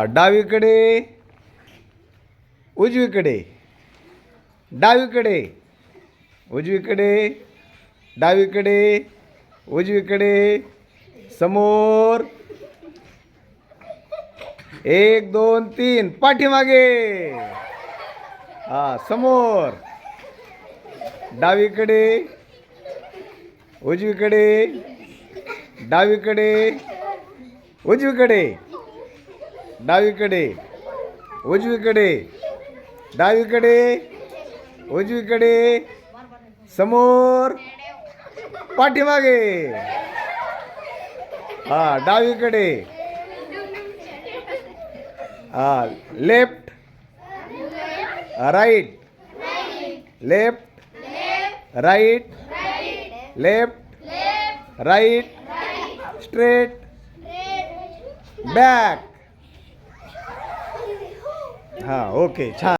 डावीकडे, उजवीकडे, डावीकडे, उजवीकडे, डावीकडे, उजवीकडे, समोर, 1 2 3, पाठीमागे, समोर, डावीकडे, उजवीकडे, डावीकडे, उजवीकडे, डावीकडे, उजवीकडे, डावीकडे, उजवीकडे, समोर, पाठीमागे, डावीकडे, left, right, left, right, left, right, straight, back. Okay, छान.